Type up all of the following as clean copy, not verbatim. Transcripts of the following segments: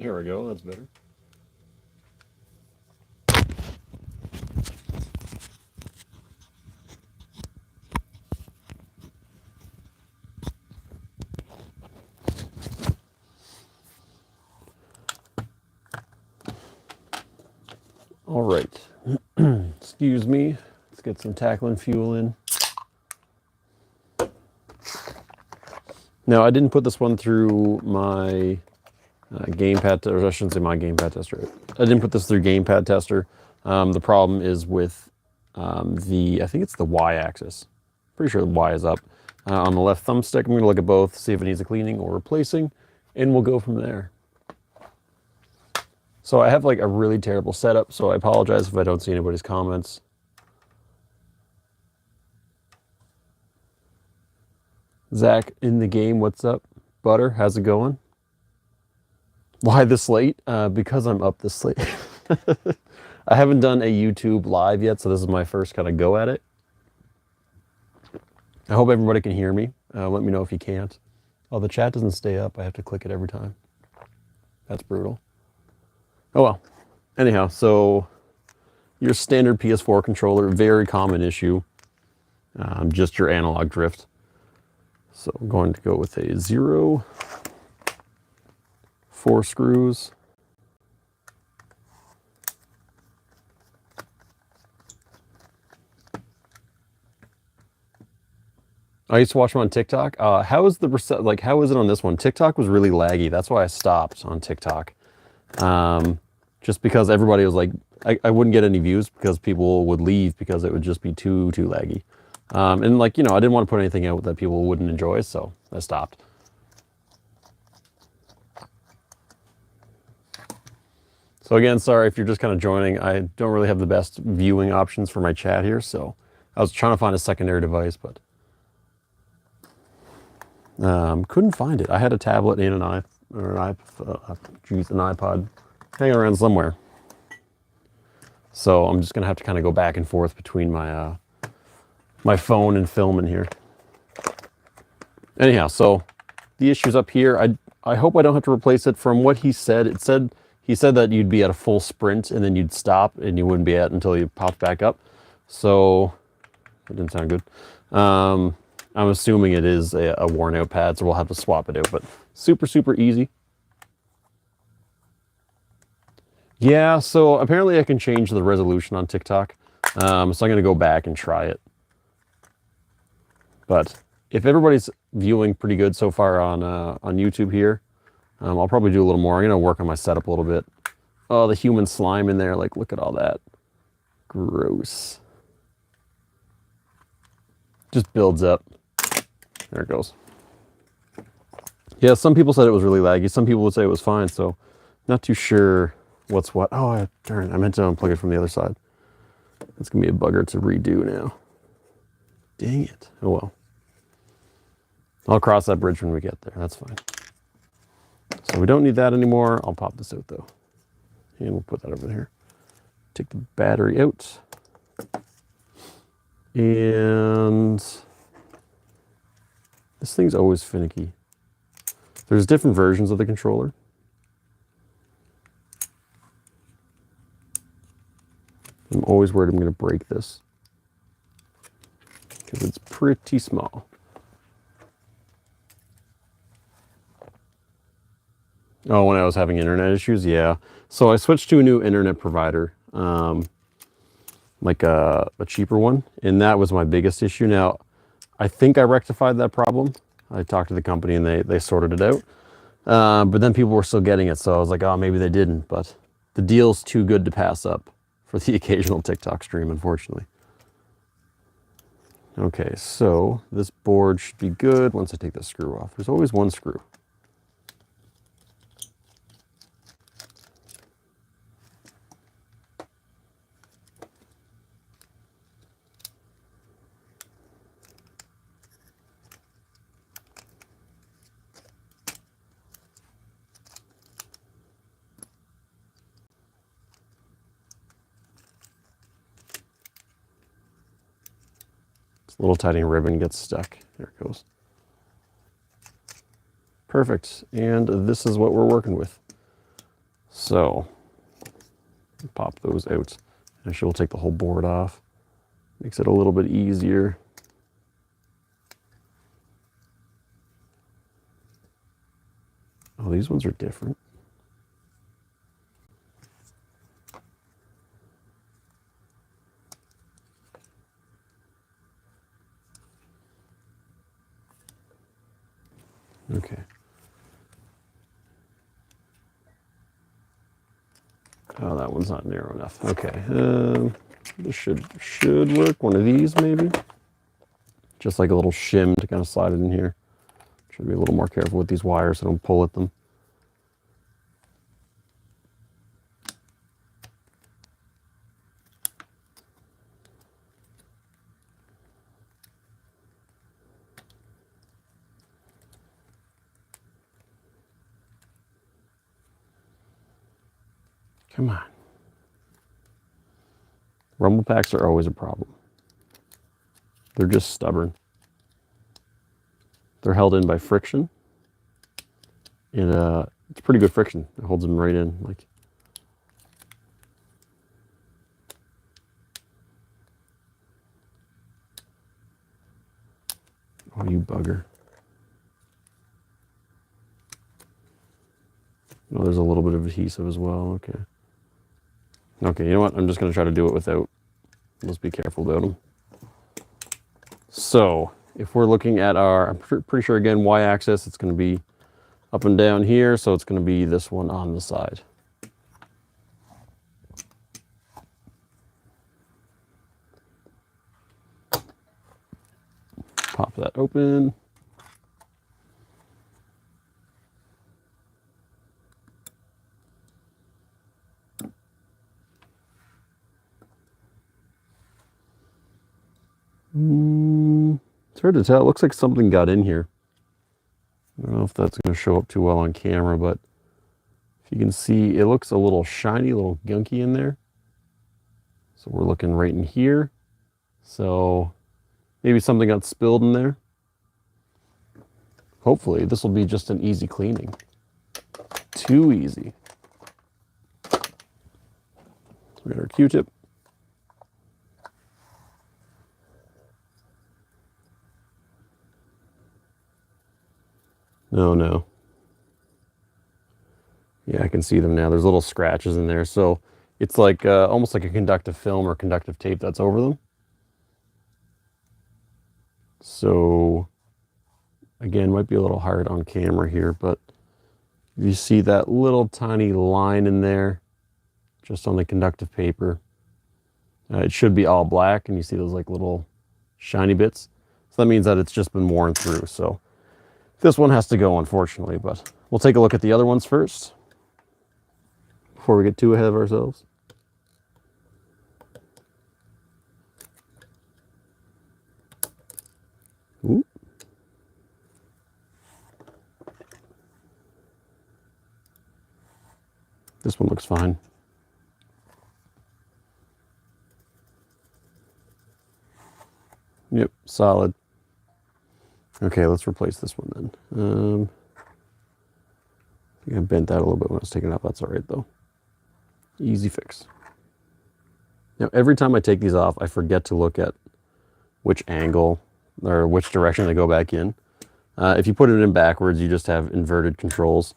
There we go, that's better. All right. Excuse me. Let's get some tackling fuel in. Now, I didn't put this one through my gamepad, or I shouldn't say my gamepad tester. I didn't put this through gamepad tester. The problem is with I think it's the Y-axis. Pretty sure the Y is up. On the left thumbstick, I'm going to look at both, see if it needs a cleaning or replacing, and we'll go from there. So I have like a really terrible setup, so I apologize if I don't see anybody's comments. Zach in the game, what's up? Butter, how's it going? Why this late? Because I'm up this late. I haven't done a YouTube live yet, so this is my first kind of go at it. I hope everybody can hear me. Let me know if you can't. Oh, the chat doesn't stay up. I have to click it every time. That's brutal. Oh well. Anyhow, so your standard PS4 controller, very common issue. Just your analog drift. So I'm going to go with a 0, 4 screws. I used to watch them on TikTok. How is how is it on this one? TikTok was really laggy. That's why I stopped on TikTok. Just because everybody was like, I wouldn't get any views because people would leave because it would just be too laggy. And like, you know, I didn't want to put anything out that people wouldn't enjoy, so I stopped. So again, sorry if you're just kind of joining. I don't really have the best viewing options for my chat here, so I was trying to find a secondary device, but couldn't find it. I had a tablet and an iPod hanging around somewhere. So I'm just gonna have to kind of go back and forth between my my phone and filming here. Anyhow, so the issue's up here. I hope I don't have to replace it. From what he said, he said that you'd be at a full sprint and then you'd stop and you wouldn't be at until you popped back up. So that didn't sound good. I'm assuming it is a worn out pad, so we'll have to swap it out, but super easy. Yeah, so apparently I can change the resolution on TikTok. So I'm going to go back and try it. But if everybody's viewing pretty good so far on YouTube here, I'll probably do a little more. I'm going to work on my setup a little bit. Oh, the human slime in there, like, look at all that. Gross. Just builds up. There it goes. Yeah, some people said it was really laggy. Some people would say it was fine, so not too sure what's what. Oh, I meant to unplug it from the other side. It's going to be a bugger to redo now. Dang it. Oh, well. I'll cross that bridge when we get there. That's fine. So we don't need that anymore. I'll pop this out, though. And we'll put that over there. Take the battery out. And this thing's always finicky. There's different versions of the controller. I'm always worried I'm going to break this because it's pretty small. Oh, when I was having internet issues, yeah. So I switched to a new internet provider, like a cheaper one, and that was my biggest issue. Now, I think I rectified that problem. I talked to the company and they sorted it out. But then people were still getting it, so I was like, oh, maybe they didn't. But the deal's too good to pass up for the occasional TikTok stream, unfortunately. Okay, so this board should be good once I take the screw off. There's always one screw. Little tiny ribbon gets stuck. There it goes. Perfect. And this is what we're working with. So pop those out. Actually, we'll take the whole board off. Makes it a little bit easier. Oh, these ones are different. Okay. Oh, that one's not narrow enough. Okay. This should work. One of these, maybe. Just like a little shim to kind of slide it in here. Should be a little more careful with these wires so don't pull at them. Come on. Rumble packs are always a problem. They're just stubborn. They're held in by friction. And it's pretty good friction. It holds them right in. Like, oh, you bugger. Oh, there's a little bit of adhesive as well. Okay. Okay, you know what? I'm just going to try to do it without. Let's be careful about them. So, if we're looking at our, I'm pretty sure again, y-axis, it's going to be up and down here. So it's going to be this one on the side. Pop that open. It's hard to tell. It looks like something got in here. I don't know if that's going to show up too well on camera, but if you can see, it looks a little shiny, a little gunky in there. So we're looking right in here. So maybe something got spilled in there. Hopefully, this will be just an easy cleaning. Too easy. We got our Q-tip. No. Yeah, I can see them now. There's little scratches in there. So it's like almost like a conductive film or conductive tape that's over them. So again, might be a little hard on camera here, but you see that little tiny line in there just on the conductive paper. It should be all black, and you see those like little shiny bits. So that means that it's just been worn through. So this one has to go, unfortunately, but we'll take a look at the other ones first before we get too ahead of ourselves. Ooh. This one looks fine. Yep, solid. Okay, let's replace this one then. I think I bent that a little bit when I was taking it out. That's all right, though. Easy fix. Now, every time I take these off, I forget to look at which angle or which direction they go back in. If you put it in backwards, you just have inverted controls.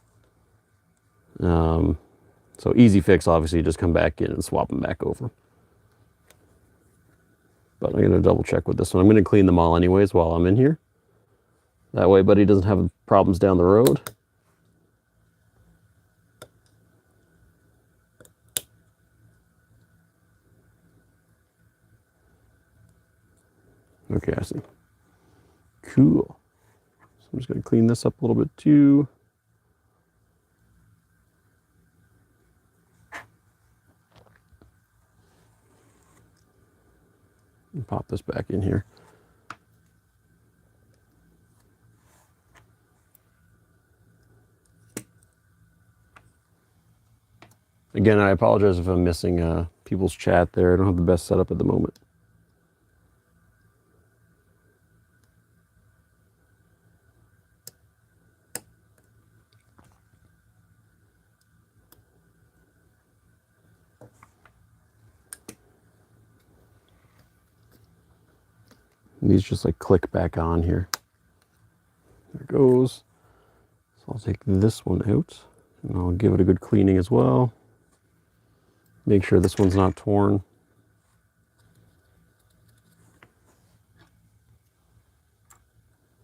So easy fix, obviously, you just come back in and swap them back over. But I'm going to double check with this one. I'm going to clean them all anyways while I'm in here. That way Buddy doesn't have problems down the road. Okay, I see. Cool. So I'm just going to clean this up a little bit too. And pop this back in here. Again, I apologize if I'm missing people's chat there. I don't have the best setup at the moment. And these just like click back on here. There it goes. So I'll take this one out and I'll give it a good cleaning as well. Make sure this one's not torn.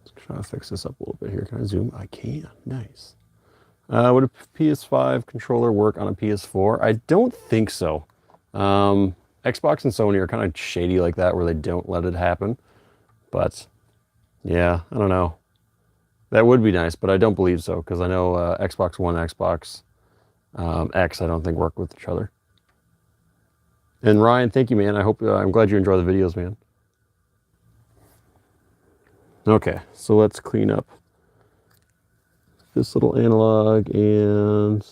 Let's try to fix this up a little bit here. Can I zoom? I can. Nice. Would a PS5 controller work on a PS4? I don't think so. Xbox and Sony are kind of shady like that where they don't let it happen. But yeah, I don't know. That would be nice, but I don't believe so because I know Xbox One, Xbox X, I don't think work with each other. And Ryan, thank you, man. I hope I'm glad you enjoy the videos, man. Okay, so let's clean up this little analog, and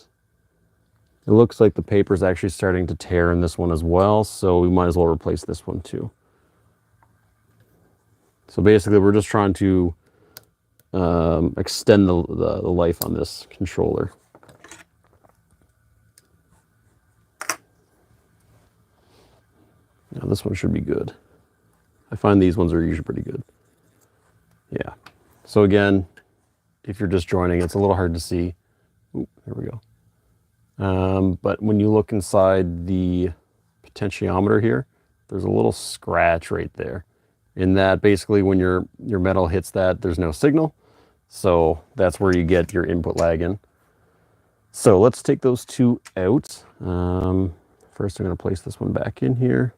it looks like the paper is actually starting to tear in this one as well, so we might as well replace this one too. So basically, we're just trying to extend the life on this controller. Now this one should be good. I find these ones are usually pretty good. Yeah. So again, if you're just joining, it's a little hard to see. Ooh, there we go. But when you look inside the potentiometer here, there's a little scratch right there. In that, basically, when your metal hits that, there's no signal. So that's where you get your input lag in. So let's take those two out. First, I'm going to place this one back in here.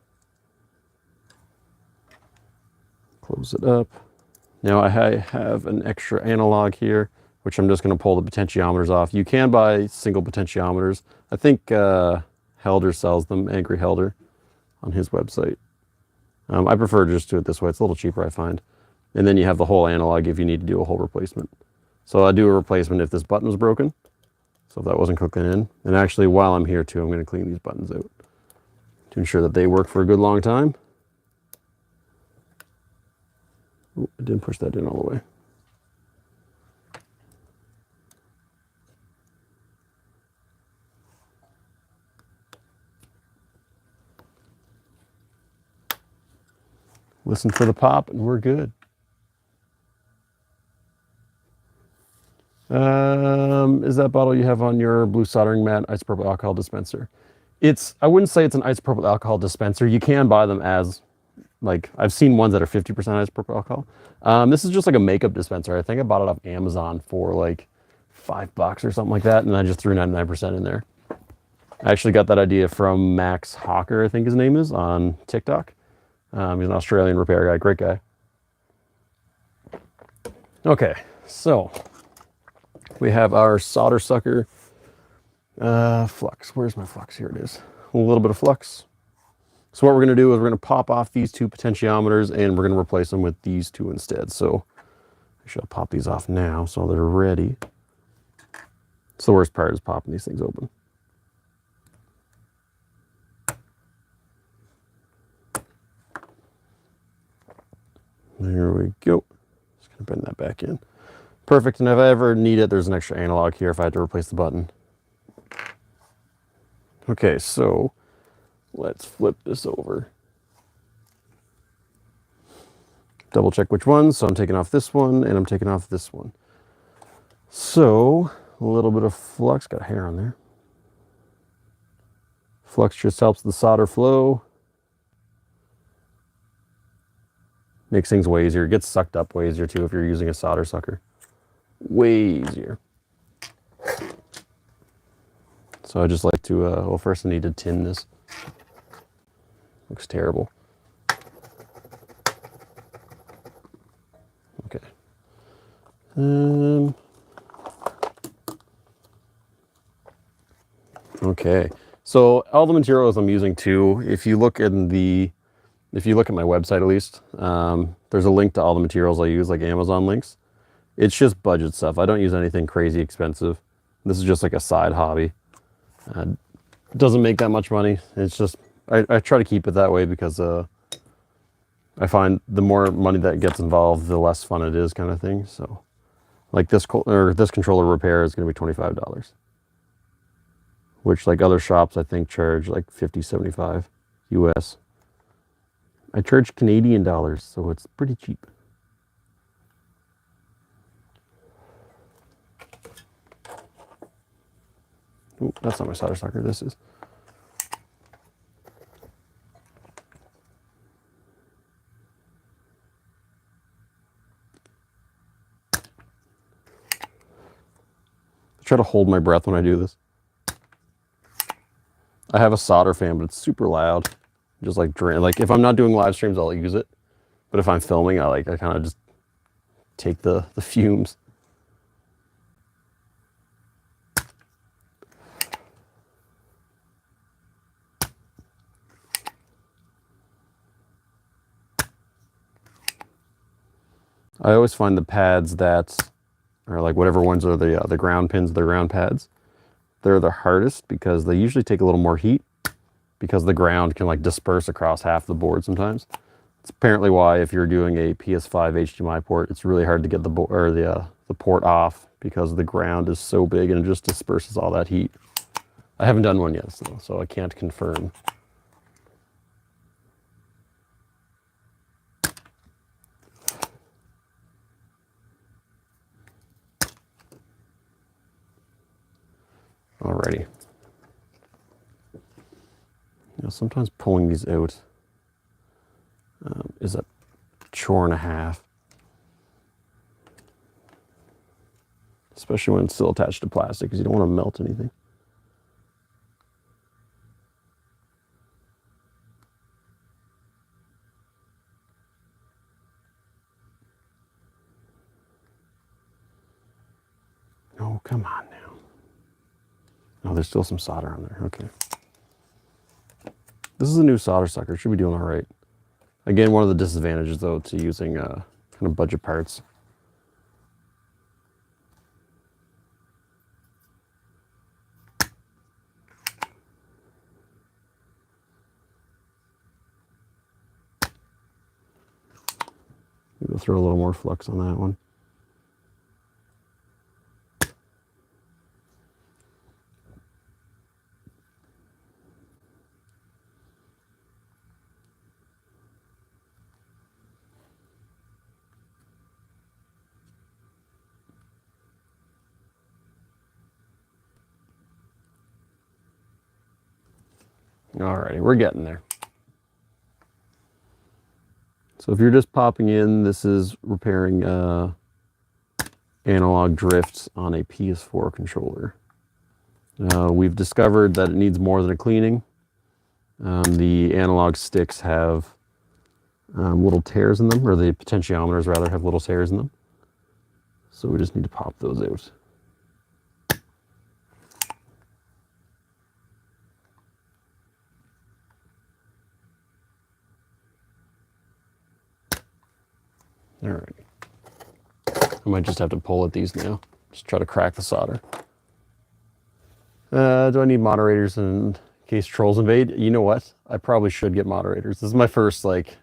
Close it up. Now I have an extra analog here, which I'm just going to pull the potentiometers off. You can buy single potentiometers. I think Helder sells them, Angry Helder, on his website. I prefer to just do it this way. It's a little cheaper, I find. And then you have the whole analog if you need to do a whole replacement. So I do a replacement if this button was broken. So if that wasn't clicking in. And actually, while I'm here too, I'm going to clean these buttons out to ensure that they work for a good long time. Ooh, I didn't push that in all the way. Listen for the pop and we're good. Is that bottle you have on your blue soldering mat isopropyl alcohol dispenser? I wouldn't say it's an isopropyl alcohol dispenser. You can buy them as, like, I've seen ones that are 50% isopropyl alcohol. This is just like a makeup dispenser. I think I bought it off Amazon for like $5 or something like that, and I just threw 99% in there. I actually got that idea from Max Hawker, I think his name is, on TikTok. He's an Australian repair guy, great guy. Okay, so we have our solder sucker flux. Where's my flux? Here it is. A little bit of flux. So what we're going to do is we're going to pop off these two potentiometers and we're going to replace them with these two instead. So I should pop these off now so they're ready. So the worst part is popping these things open. There we go. Just going to bend that back in. Perfect, and if I ever need it, there's an extra analog here if I had to replace the button. Okay, so let's flip this over. Double check which one. So I'm taking off this one and I'm taking off this one. So a little bit of flux, got hair on there. Flux just helps the solder flow. Makes things way easier. It gets sucked up way easier too if you're using a solder sucker. Way easier. So I just like to, well, first I need to tin this. Looks terrible. Okay. Okay. So all the materials I'm using too, if you look at my website at least, there's a link to all the materials I use, like Amazon links. It's just budget stuff. I don't use anything crazy expensive. This is just like a side hobby. It doesn't make that much money. It's just, I try to keep it that way because I find the more money that gets involved, the less fun it is, kind of thing. So like this controller repair is going to be $25, which like other shops I think charge like $50, $75 US. I charge Canadian dollars, so it's pretty cheap. Ooh, that's not my solder sucker, this is. I try to hold my breath when I do this. I have a solder fan, but it's super loud. Just like drain. Like if I'm not doing live streams, I'll use it. But if I'm filming, I kind of just take the fumes. I always find the pads that are like whatever ones are the ground pins, the ground pads, they're the hardest because they usually take a little more heat because the ground can like disperse across half the board sometimes. It's apparently why if you're doing a PS5 HDMI port, it's really hard to get the port off because the ground is so big and it just disperses all that heat. I haven't done one yet, so I can't confirm. Alrighty. Sometimes pulling these out is a chore and a half. Especially when it's still attached to plastic because you don't want to melt anything. Oh, come on now. Oh, there's still some solder on there. Okay. This is a new solder sucker. Should be doing all right. Again, one of the disadvantages, though, to using kind of budget parts. Maybe we'll throw a little more flux on that one. Alrighty, we're getting there. So if you're just popping in, this is repairing analog drifts on a PS4 controller. We've discovered that it needs more than a cleaning. The analog sticks have little tears in them, or the potentiometers rather have little tears in them. So we just need to pop those out. All right. I might just have to pull at these now. Just try to crack the solder. Do I need moderators in case trolls invade? You know what? I probably should get moderators. This is my first like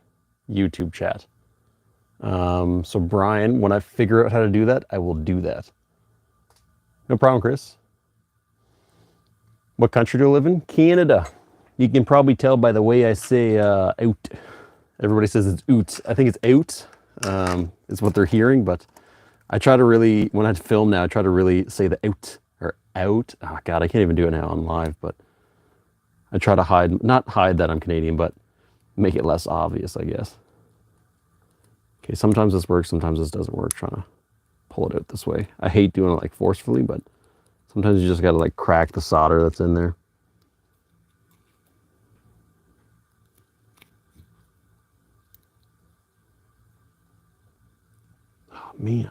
YouTube chat. So Brian, when I figure out how to do that, I will do that. No problem, Chris. What country do I live in? Canada. You can probably tell by the way I say out. Everybody says it's oot. I think it's out. Is what they're hearing, but I try to really, when I film now, I try to really say the out or out. Oh God, I can't even do it now on live, but I try to hide, not hide that I'm Canadian, but make it less obvious, I guess. Okay, sometimes this works, sometimes this doesn't work, trying to pull it out this way. I hate doing it like forcefully, but sometimes you just gotta like crack the solder that's in there. Oh man.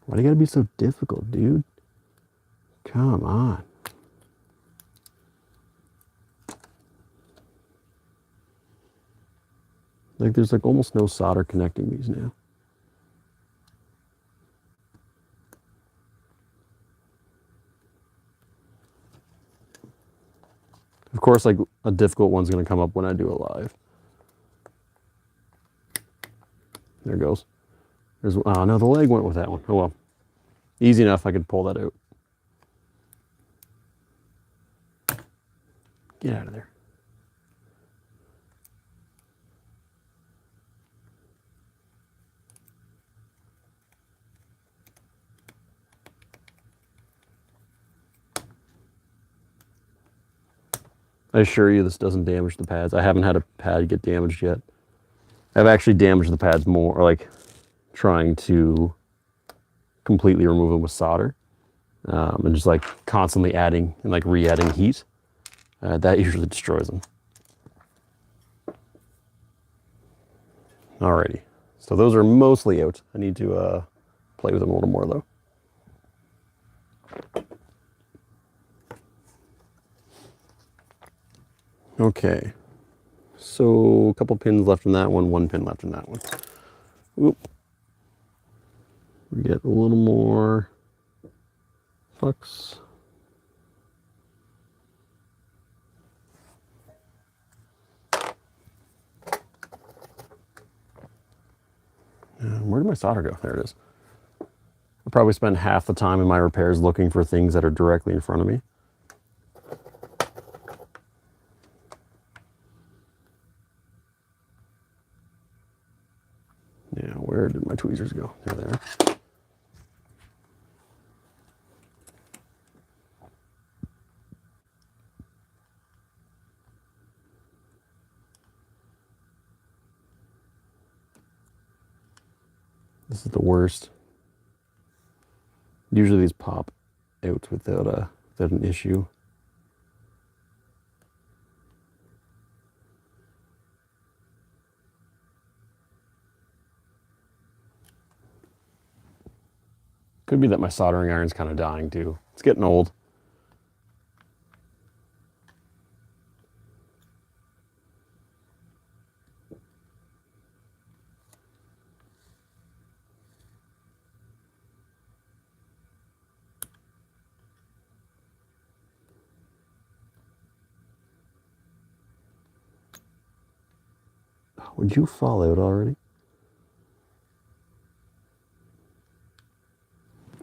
Why do you gotta be so difficult, dude? Come on. Like there's like almost no solder connecting these now. Of course, like a difficult one's gonna come up when I do it live. There it goes. There's, oh no, the leg went with that one. Oh well. Easy enough, I could pull that out. Get out of there. I assure you this doesn't damage the pads. I haven't had a pad get damaged yet. I've actually damaged the pads more, or like trying to completely remove them with solder, and just like constantly adding and like re-adding heat. That usually destroys them. Alrighty, so those are mostly out. I need to play with them a little more though. Okay, so a couple pins left in that one pin left in that one. Oop. We get a little more flux. Where did my solder go? There it is. I'll probably spend half the time in my repairs looking for things that are directly in front of me. Yeah, where did my tweezers go? There they are. This is the worst. Usually these pop out without an issue. Could be that my soldering iron's kind of dying too. It's getting old. Would you fall out already?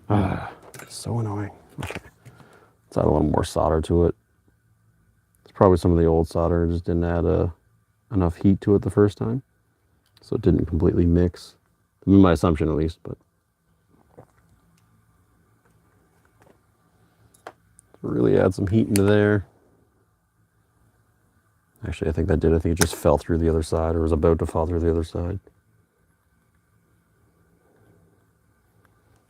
Ah, so annoying. Okay. Let's add a little more solder to it. It's probably some of the old solder. I just didn't add enough heat to it the first time. So it didn't completely mix. My assumption at least, but really add some heat into there. Actually, I think that did. I think it just fell through the other side, or was about to fall through the other side.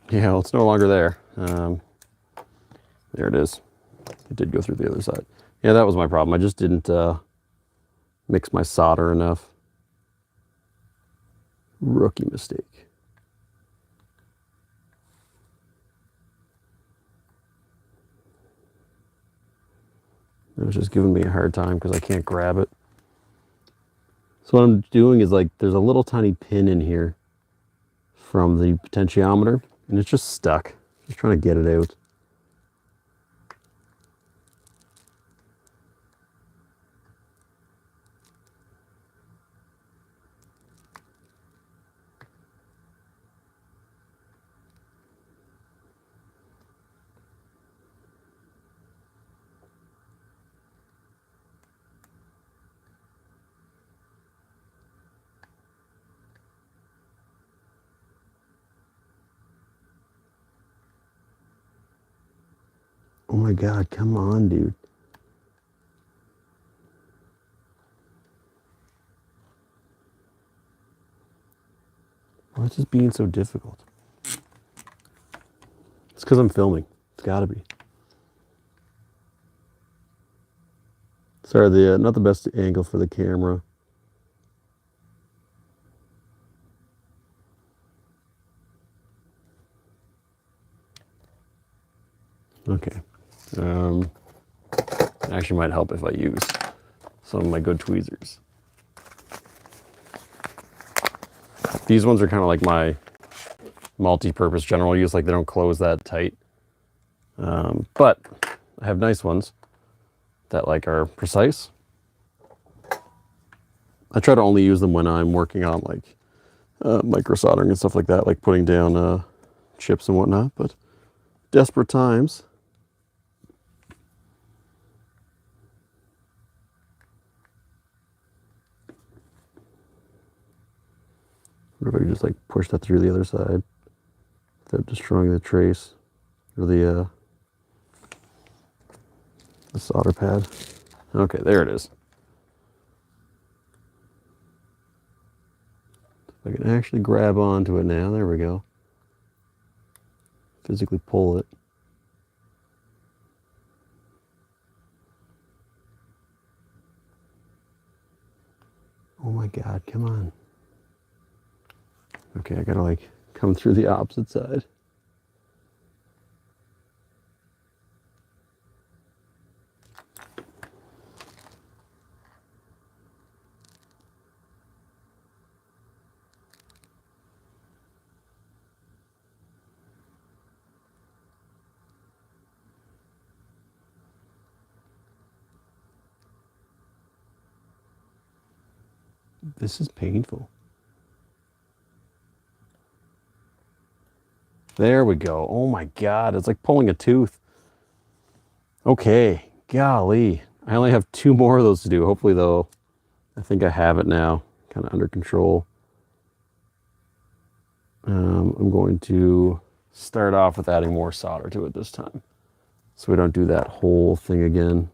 Yeah, well, it's no longer there. There it is. It did go through the other side. Yeah, that was my problem. I just didn't mix my solder enough. Rookie mistake. It was just giving me a hard time because I can't grab it. So what I'm doing is like, there's a little tiny pin in here from the potentiometer, and it's just stuck. Just trying to get it out. Oh my God, come on, dude. Why is this being so difficult? It's because I'm filming. It's gotta be. Sorry, not the best angle for the camera. Okay. Actually might help if I use some of my good tweezers. These ones are kind of like my multi-purpose general use, like they don't close that tight. But I have nice ones that like are precise. I try to only use them when I'm working on like micro soldering and stuff like that, like putting down chips and whatnot, but desperate times. What if I could just like push that through the other side without destroying the trace or the solder pad? Okay, there it is. I can actually grab onto it now. There we go. Physically pull it. Oh my God, come on. Okay, I gotta like come through the opposite side. This is painful. There we go. Oh my God, it's like pulling a tooth. Okay, golly. I only have 2 more of those to do. Hopefully though, I think I have it now, kind of under control. I'm going to start off with adding more solder to it this time, so we don't do that whole thing again.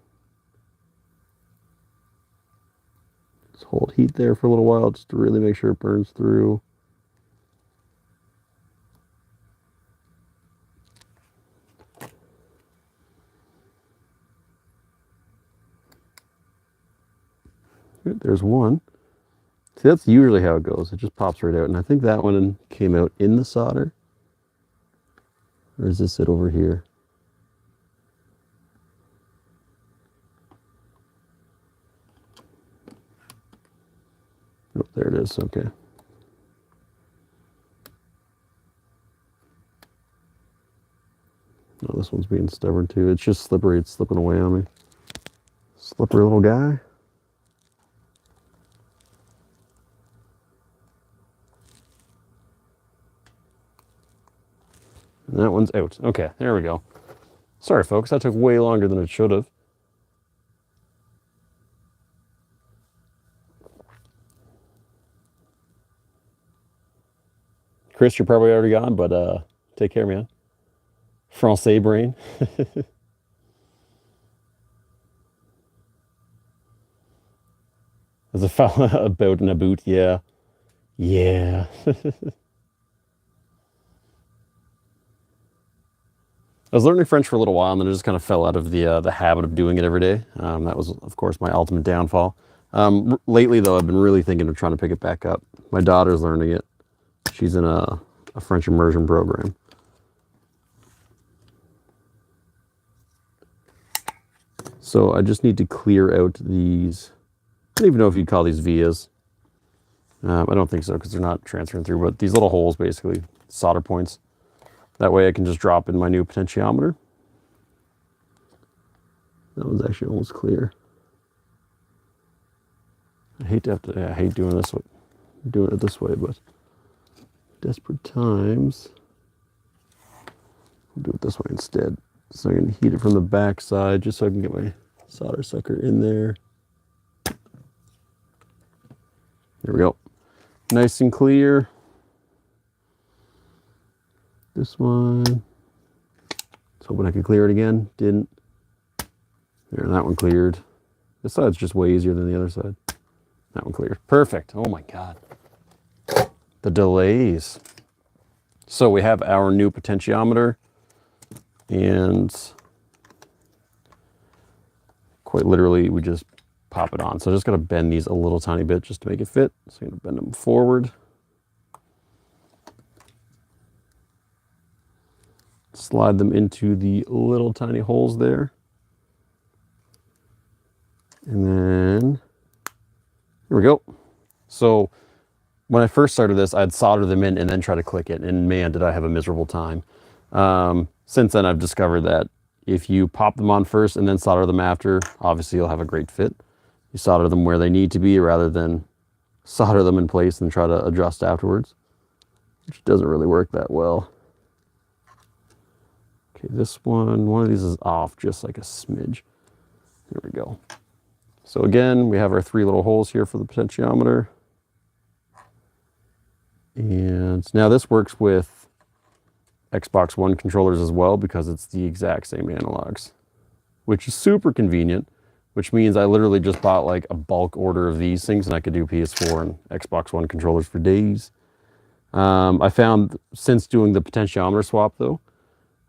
Just hold heat there for a little while just to really make sure it burns through. Good, there's one. See, that's usually how it goes. It just pops right out. And I think that one came out in the solder. Or is this it over here? Oh, there it is. Okay. Oh, this one's being stubborn too. It's just slippery. It's slipping away on me. Slippery little guy. And that one's out. Okay, there we go. Sorry, folks. That took way longer than it should have. Chris, you're probably already gone, but take care, man. Francais brain. There's a fella about in a boot, yeah. Yeah. I was learning French for a little while, and then I just kind of fell out of the habit of doing it every day. That was, of course, my ultimate downfall. Lately, though, I've been really thinking of trying to pick it back up. My daughter's learning it. She's in a French immersion program. So I just need to clear out these. I don't even know if you'd call these vias. I don't think so, because they're not transferring through, but these little holes, basically, solder points. That way I can just drop in my new potentiometer. That one's actually almost clear. I hate doing it this way, but desperate times. I'll do it this way instead. So I'm going to heat it from the back side just so I can get my solder sucker in there. There we go. Nice and clear. This one. Was hoping I could clear it again. Didn't. There, that one cleared. This side's just way easier than the other side. That one cleared. Perfect. Oh my God. The delays. So we have our new potentiometer, and quite literally we just pop it on. So I just got to bend these a little tiny bit just to make it fit. So I'm going to bend them forward. Slide them into the little tiny holes there. And then, here we go. So when I first started this, I'd solder them in and then try to click it. And man, did I have a miserable time. Since then, I've discovered that if you pop them on first and then solder them after, obviously you'll have a great fit. You solder them where they need to be rather than solder them in place and try to adjust afterwards, which doesn't really work that well. Okay, this one of these is off just like a smidge. Here we go. So again, we have our 3 little holes here for the potentiometer. And now this works with Xbox One controllers as well because it's the exact same analogs, which is super convenient. which means I literally just bought like a bulk order of these things, and I could do PS4 and Xbox One controllers for days. I found since doing the potentiometer swap though,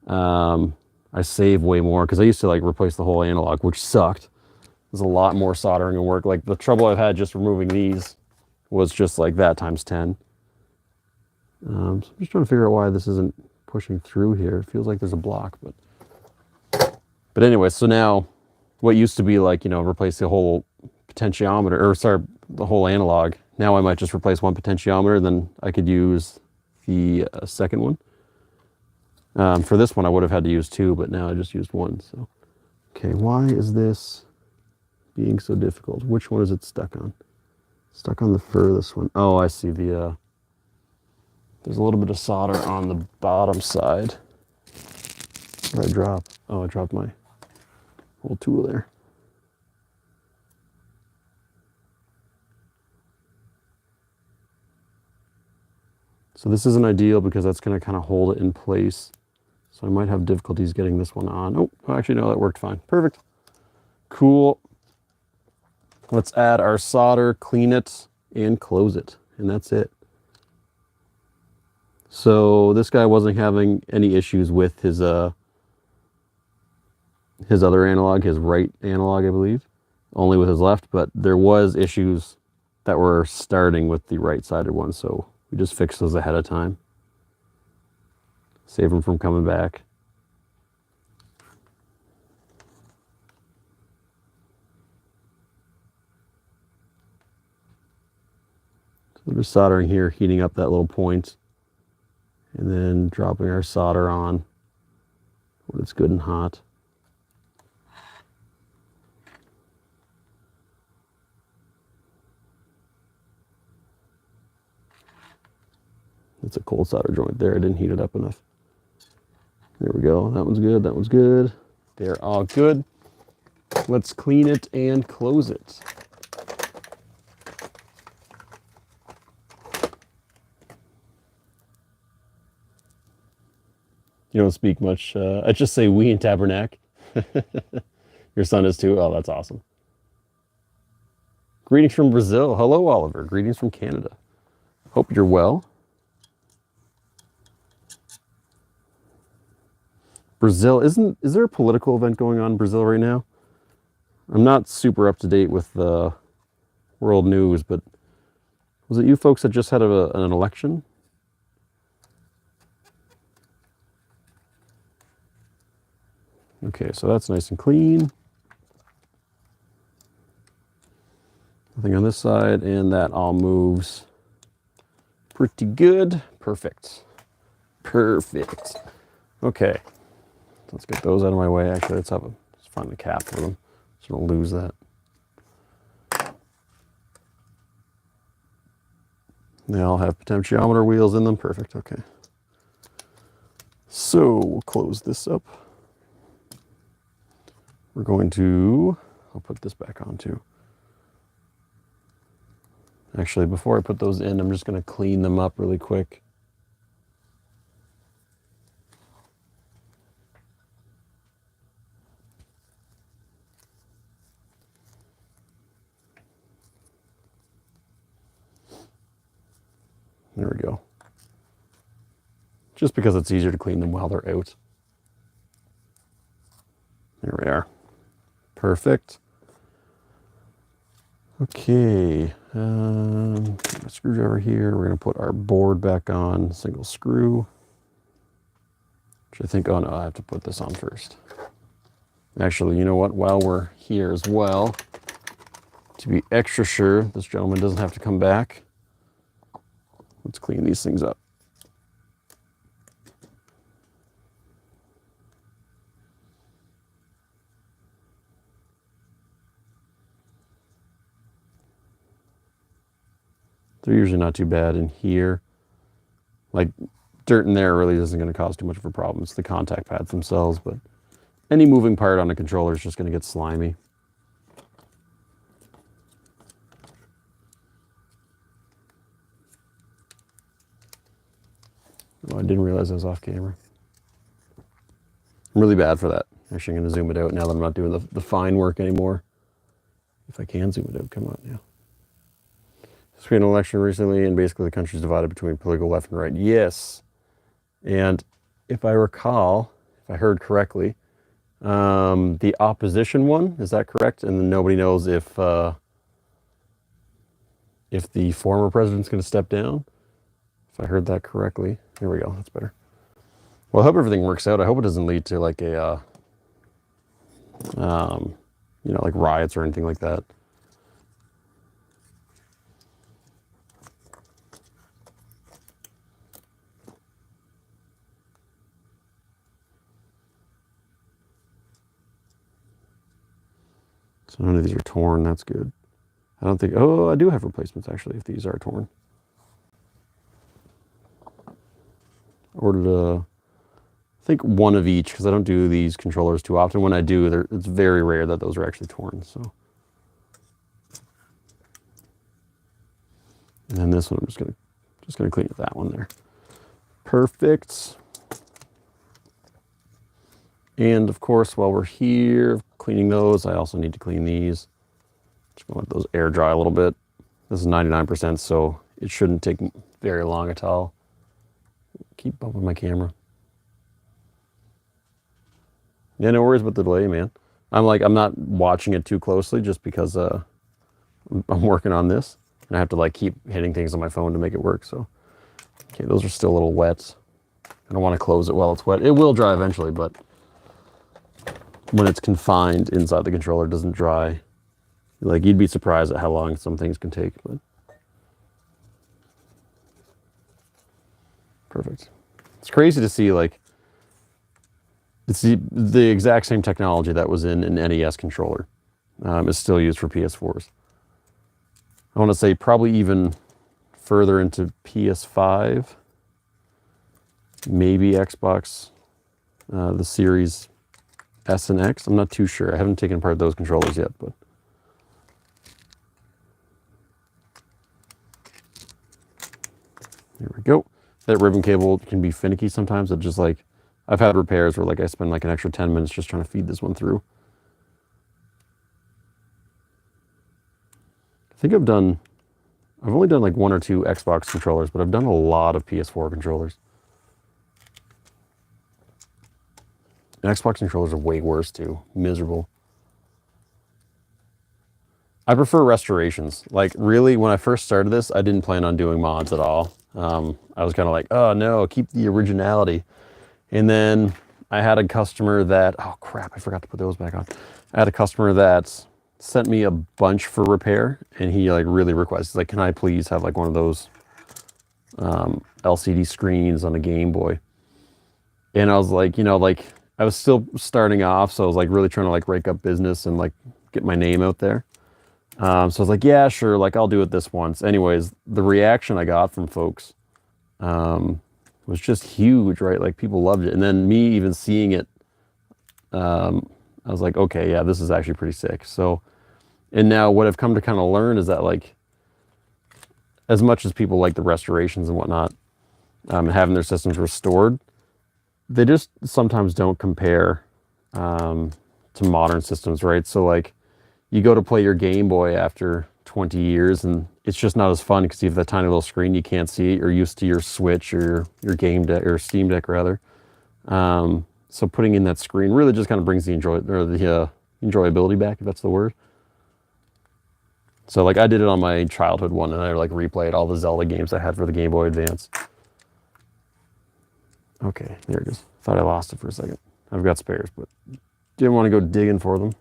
I save way more because I used to like replace the whole analog, which sucked. There's a lot more soldering and work. Like the trouble I've had just removing these was just like that times 10. So I'm just trying to figure out why this isn't pushing through here. It feels like there's a block, but anyway, so now what used to be like, you know, replace the whole potentiometer, or sorry, the whole analog. Now I might just replace one potentiometer, then I could use the second one. For this one, I would have had to use two, but now I just used one. So, okay, why is this being so difficult? Which one is it stuck on? Stuck on the furthest one. Oh, I see the, there's a little bit of solder on the bottom side. What did I drop? Oh, I dropped my whole tool there. So this isn't ideal because that's going to kind of hold it in place. So I might have difficulties getting this one on. Oh, actually, no, that worked fine. Perfect. Cool. Let's add our solder, clean it, and close it. And that's it. So this guy wasn't having any issues with his other analog, his right analog, I believe. Only with his left, but there was issues that were starting with the right-sided one. So we just fixed those ahead of time. Save them from coming back. So we're just soldering here, heating up that little point, and then dropping our solder on when it's good and hot. It's a cold solder joint there. I didn't heat it up enough. There we go. That one's good. That one's good. They're all good. Let's clean it and close it. You don't speak much. I just say we in Tabernac. Your son is too? Oh, that's awesome. Greetings from Brazil. Hello, Oliver. Greetings from Canada. Hope you're well. Brazil, is there a political event going on in Brazil right now? I'm not super up to date with the world news, but was it you folks that just had an election? Okay, so that's nice and clean. Nothing on this side, and that all moves pretty good. Perfect. Perfect. Okay. Let's get those out of my way. Actually, let's find the cap for them. So don't lose that. They all have potentiometer wheels in them. Perfect. Okay. So we'll close this up. We're going to, I'll put this back on too. Actually, before I put those in, I'm just going to clean them up really quick. There we go. Just because it's easier to clean them while they're out. There we are. Perfect. Okay. A screwdriver here. We're going to put our board back on, single screw. Which I think, oh no, I have to put this on first. Actually, you know what? While we're here as well, to be extra sure this gentleman doesn't have to come back, let's clean these things up. They're usually not too bad in here. Like dirt in there really isn't going to cause too much of a problem. It's the contact pads themselves, but any moving part on a controller is just going to get slimy. Oh, I didn't realize I was off camera. I'm really bad for that. Actually, I'm going to zoom it out now that I'm not doing the fine work anymore. If I can zoom it out, come on now. We had an election recently, and basically the country's divided between political left and right. Yes. And if I recall, if I heard correctly, the opposition won. Is that correct? And then nobody knows if the former president's going to step down. If I heard that correctly. Here we go. That's better. Well, I hope everything works out. I hope it doesn't lead to like a, like riots or anything like that. So none of these are torn. That's good. I don't think... Oh, I do have replacements, actually, if these are torn. Ordered, I think one of each, because I don't do these controllers too often. When I do, it's very rare that those are actually torn. So, and then this one, I'm just gonna clean up that one there. Perfect. And of course, while we're here cleaning those, I also need to clean these. Just gonna let those air dry a little bit. This is 99%, so it shouldn't take very long at all. Keep bumping my camera. Yeah, no worries about the delay, man. I'm not watching it too closely just because I'm working on this. And I have to like keep hitting things on my phone to make it work, so. Okay, those are still a little wet. I don't want to close it while it's wet. It will dry eventually, but when it's confined inside the controller, it doesn't dry. Like, you'd be surprised at how long some things can take, but. Perfect. It's crazy to see, like, it's the exact same technology that was in an NES controller is still used for PS4s. I want to say probably even further into PS5, maybe Xbox, the Series S and X. I'm not too sure. I haven't taken apart those controllers yet, but. Here we go. That ribbon cable can be finicky sometimes. It just like, I've had repairs where like I spend like an extra 10 minutes just trying to feed this one through. I think I've only done like 1 or 2 Xbox controllers, but I've done a lot of PS4 controllers. And Xbox controllers are way worse too. Miserable. I prefer restorations. Like, really, when I first started this, I didn't plan on doing mods at all. I was kind of like, oh no, keep the originality. And then I had a customer that, oh crap, I forgot to put those back on. I had a customer that sent me a bunch for repair, and he like really requested, like, can I please have like one of those LCD screens on a Game Boy? And I was like, like I was still starting off, so I was like really trying to like rake up business and like get my name out there. So I was like, yeah, sure, like I'll do it this once. Anyways, the reaction I got from folks was just huge, right? Like, people loved it. And then me even seeing it, I was like, okay, yeah, this is actually pretty sick. So, and now what I've come to kind of learn is that, like, as much as people like the restorations and whatnot, having their systems restored, they just sometimes don't compare to modern systems, right? So like, you go to play your Game Boy after 20 years and it's just not as fun because you have that tiny little screen, you can't see it. You're used to your Switch or your Game Deck or Steam Deck rather. So putting in that screen really just kind of brings the enjoyability back, if that's the word. So like, I did it on my childhood one, and I like replayed all the Zelda games I had for the Game Boy Advance. Okay, there it is. Thought I lost it for a second. I've got spares, but didn't want to go digging for them.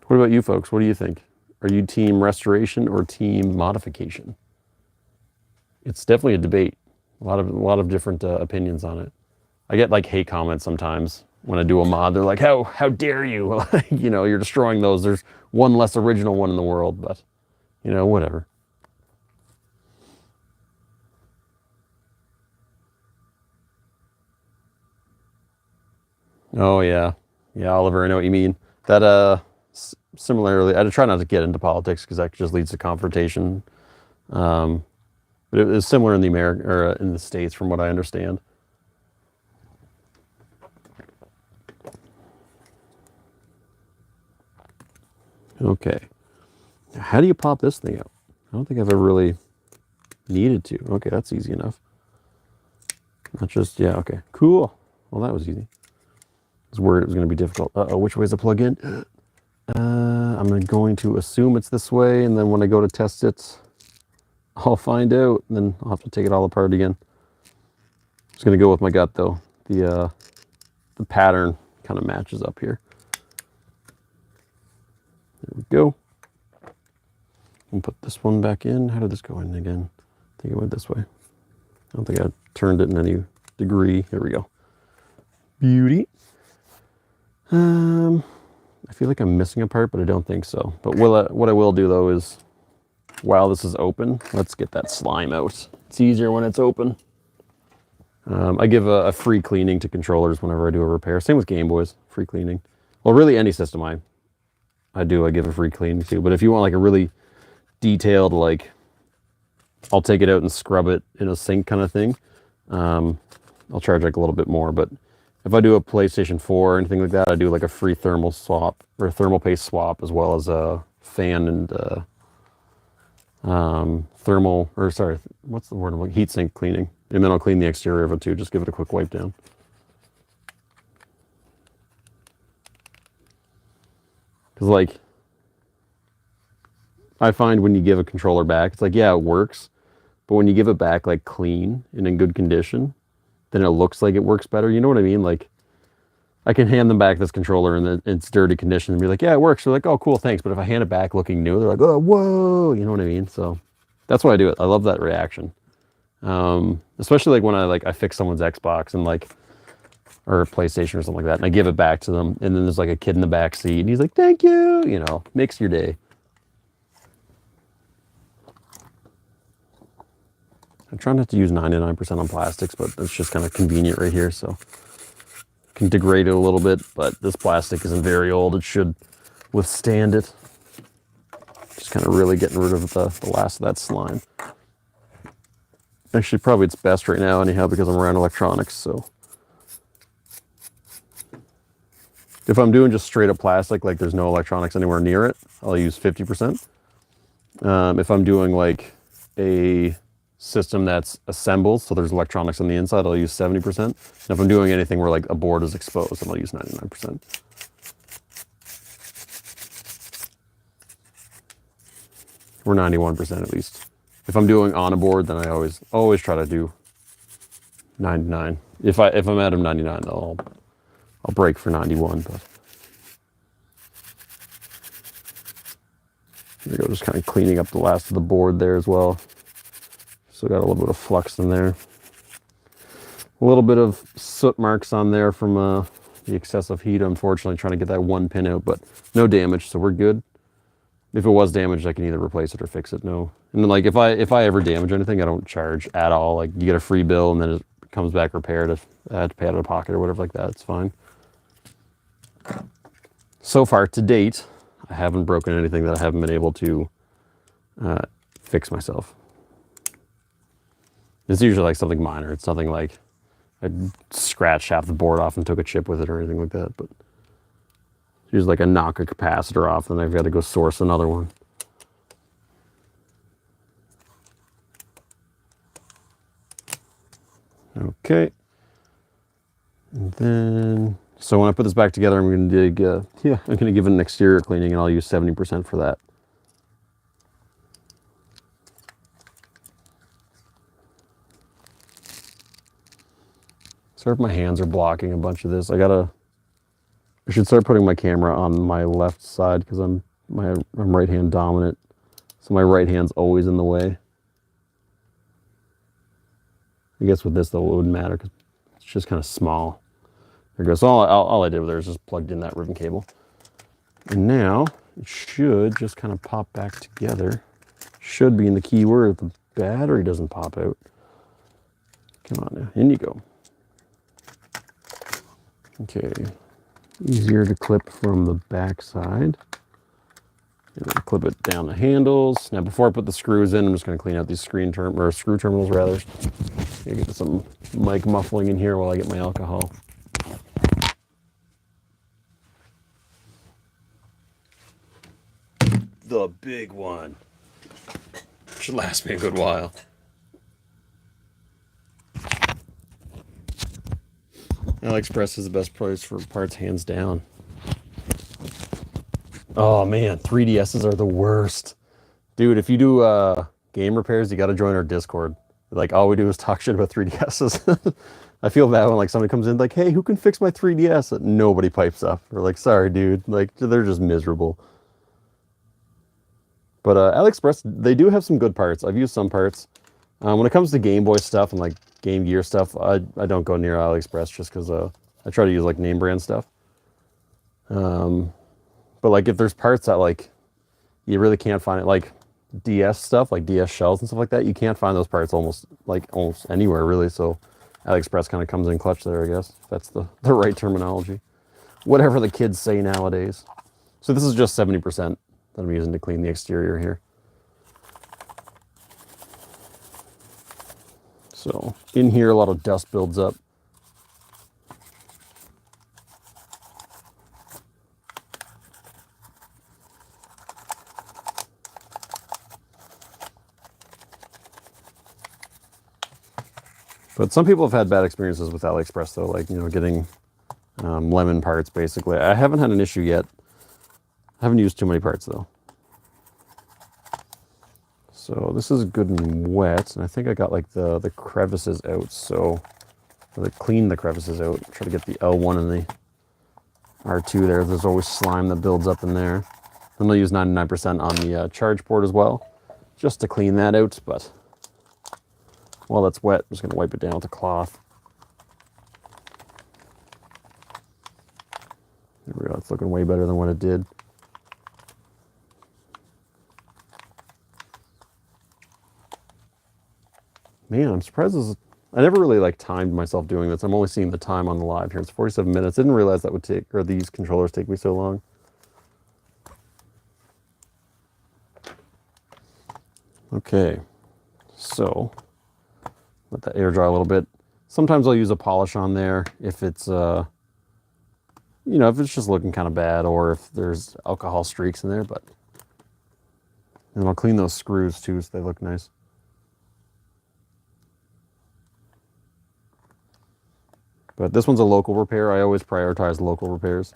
What about you folks? What do you think? Are you team restoration or team modification? It's definitely a debate. A lot of different opinions on it. I get like hate comments sometimes when I do a mod. They're like, how dare you? Like, you're destroying those. There's one less original one in the world, but whatever. Oh yeah. Yeah, Oliver, I know what you mean. That similarly, I try not to get into politics because that just leads to confrontation. But it is similar in the in the States, from what I understand. Okay. How do you pop this thing out? I don't think I've ever really needed to. Okay, that's easy enough. Not just, yeah, okay. Cool. Well, that was easy. I was worried it was going to be difficult. Uh-oh, which way is the plug in? I'm going to assume it's this way, and then when I go to test it, I'll find out, and then I'll have to take it all apart again. I'm just going to go with my gut, though. The pattern kind of matches up here. There we go. And put this one back in. How did this go in again? I think it went this way. I don't think I turned it in any degree. Here we go. Beauty. I feel like I'm missing a part, but I don't think so. But what I will do, though, is while this is open, let's get that slime out. It's easier when it's open. I give a free cleaning to controllers whenever I do a repair. Same with Game Boys, free cleaning. Well, really any system I give a free cleaning to. But if you want like a really detailed, like, I'll take it out and scrub it in a sink kind of thing, I'll charge like a little bit more. But if I do a PlayStation 4 or anything like that, I do like a free thermal swap or thermal paste swap, as well as a fan and thermal, or sorry, what's the word? Heat sink cleaning. And then I'll clean the exterior of it too. Just give it a quick wipe down. Because like, I find when you give a controller back, it's like, yeah, it works. But when you give it back like clean and in good condition, then it looks like it works better. You know what I mean? Like, I can hand them back this controller in its dirty condition and be like, yeah, it works. They're like, oh, cool, thanks. But if I hand it back looking new, they're like, oh, whoa, you know what I mean? So that's why I do it. I love that reaction. Especially like when I fix someone's Xbox and like, or a PlayStation or something like that, and I give it back to them, and then there's like a kid in the back seat, and he's like, thank you, you know, makes your day. I'm trying not to use 99% on plastics, but it's just kind of convenient right here, so I can degrade it a little bit, but this plastic isn't very old. It should withstand it. Just kind of really getting rid of the last of that slime. Actually, probably it's best right now anyhow because I'm around electronics, so. If I'm doing just straight up plastic, like there's no electronics anywhere near it, I'll use 50%. If I'm doing like a system that's assembled, so there's electronics on the inside, I'll use 70%. And if I'm doing anything where like a board is exposed, then I'll use 99%. Or 91% at least. If I'm doing on a board, then I always try to do 99. If I'm at 99, I'll break for 91, but there we go, just kind of cleaning up the last of the board there as well. Still got a little bit of flux in there. A little bit of soot marks on there from the excessive heat, unfortunately, trying to get that one pin out, but no damage, so we're good. If it was damaged, I can either replace it or fix it. No, and then like if I ever damage anything, I don't charge at all. Like you get a free bill and then it comes back repaired. If I had to pay out of pocket or whatever like that, it's fine. So far to date, I haven't broken anything that I haven't been able to fix myself. It's usually like something minor. It's nothing like I scratched half the board off and took a chip with it or anything like that. But it's usually like I knock a capacitor off and I've got to go source another one. Okay. And then, so when I put this back together, I'm going to dig, I'm going to give it an exterior cleaning, and I'll use 70% for that. Sorry if my hands are blocking a bunch of this. I should start putting my camera on my left side because I'm right hand dominant. So my right hand's always in the way. I guess with this though, it wouldn't matter because it's just kind of small. There goes. So all I did with it is just plugged in that ribbon cable. And now it should just kind of pop back together. Should be in the keyword if the battery doesn't pop out. Come on now, in you go. Okay, easier to clip from the back side. And then clip it down the handles. Now before I put the screws in, I'm just going to clean out these screw terminals rather. Get some mic muffling in here while I get my alcohol. The big one. Should last me a good while. AliExpress is the best price for parts, hands down. Oh man, 3DSs are the worst. Dude, if you do game repairs, you got to join our Discord. Like, all we do is talk shit about 3DSs. I feel bad when like somebody comes in like, hey, who can fix my 3DS? Nobody pipes up. We're like, sorry, dude. Like, they're just miserable. But AliExpress, they do have some good parts. I've used some parts. When it comes to Game Boy stuff and like Game Gear stuff, I don't go near AliExpress just because I try to use like name brand stuff. But like if there's parts that like you really can't find it, like DS stuff, like DS shells and stuff like that, you can't find those parts almost anywhere really. So AliExpress kind of comes in clutch there, I guess. If that's the right terminology. Whatever the kids say nowadays. So this is just 70% that I'm using to clean the exterior here. So in here, a lot of dust builds up. But some people have had bad experiences with AliExpress though, like, you know, getting lemon parts basically. I haven't had an issue yet. I haven't used too many parts though. So this is good and wet, and I think I got like the crevices out, so I'll clean the crevices out. Try to get the L1 and the R2 there. There's always slime that builds up in there. I'm gonna use 99% on the charge port as well, just to clean that out, but while that's wet, I'm just gonna wipe it down with a cloth. There we go, it's looking way better than what it did. Man, I'm surprised I never really like timed myself doing this. I'm only seeing the time on the live here. It's 47 minutes. Didn't realize that would take, or these controllers take me so long. Okay, so let that air dry a little bit. Sometimes I'll use a polish on there if it's, you know, if it's just looking kind of bad or if there's alcohol streaks in there, but and I'll clean those screws too so they look nice. But this one's a local repair. I always prioritize local repairs.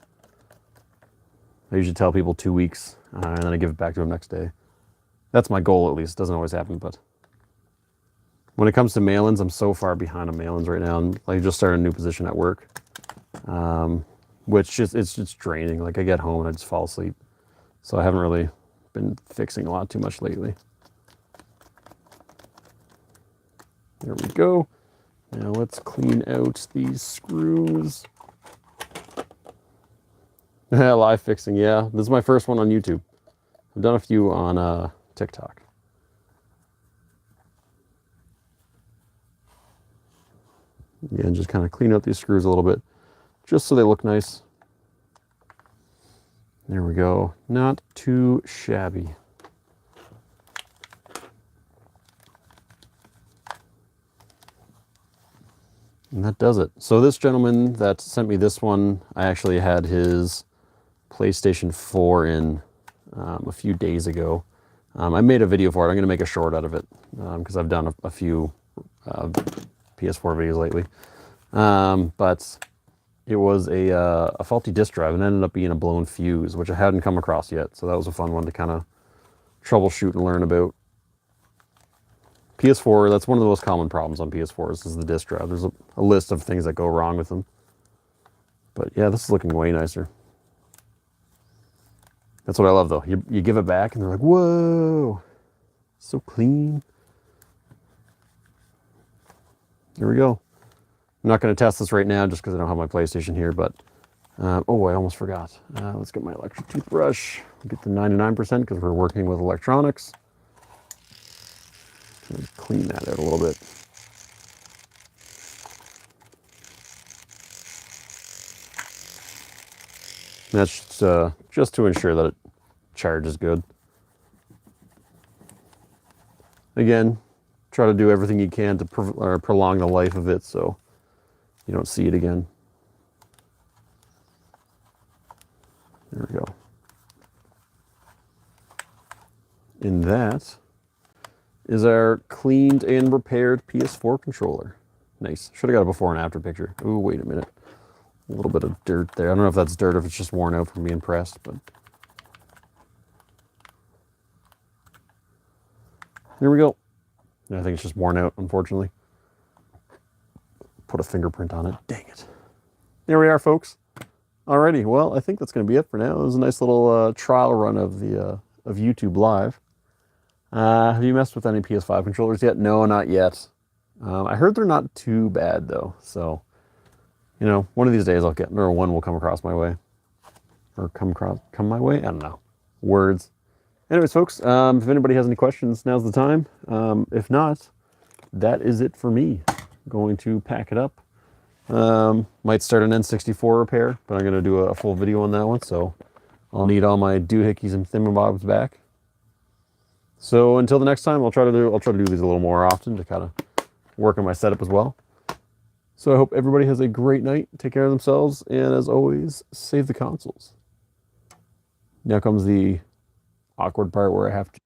I usually tell people 2 weeks, and then I give it back to them next day. That's my goal, at least. Doesn't always happen, but when it comes to mail-ins, I'm so far behind on mail-ins right now. And I just started a new position at work, which it's just draining. Like I get home and I just fall asleep, so I haven't really been fixing a lot too much lately. There we go. Now let's clean out these screws. Live fixing, yeah. This is my first one on YouTube. I've done a few on TikTok. Yeah, and just kind of clean out these screws a little bit, just so they look nice. There we go. Not too shabby. And that does it. So this gentleman that sent me this one, I actually had his PlayStation 4 in a few days ago. I made a video for it. I'm going to make a short out of it because I've done a few PS4 videos lately. But it was a faulty disk drive and ended up being a blown fuse, which I hadn't come across yet. So that was a fun one to kind of troubleshoot and learn about. PS4, that's one of the most common problems on PS4s is the disk drive. There's a list of things that go wrong with them. But yeah, this is looking way nicer. That's what I love though. You give it back and they're like, whoa, so clean. Here we go. I'm not going to test this right now just because I don't have my PlayStation here, but oh, I almost forgot. Let's get my electric toothbrush. Get the 99% because we're working with electronics. Clean that out a little bit. That's just to ensure that it charge is good. Again, try to do everything you can to prolong the life of it so you don't see it again. There we go. And that is our cleaned and repaired PS4 controller. Nice. Should have got a before and after picture. Ooh, wait a minute. A little bit of dirt there. I don't know if that's dirt or if it's just worn out from being pressed, but there we go. I think it's just worn out, unfortunately. Put a fingerprint on it. Dang it. There we are, folks. Alrighty, well, I think that's going to be it for now. It was a nice little trial run of the of YouTube Live. Have you messed with any PS5 controllers yet? No, not yet. I heard they're not too bad, though. So, you know, one of these days I'll get, or one will come across my way. Or come my way? I don't know. Words. Anyways, folks, if anybody has any questions, now's the time. If not, that is it for me. I'm going to pack it up. Might start an N64 repair, but I'm going to do a full video on that one, so I'll need all my doohickeys and thingamabobs back. So until the next time, I'll try to do these a little more often to kind of work on my setup as well. So I hope everybody has a great night. Take care of themselves, and as always, save the consoles. Now comes the awkward part where I have to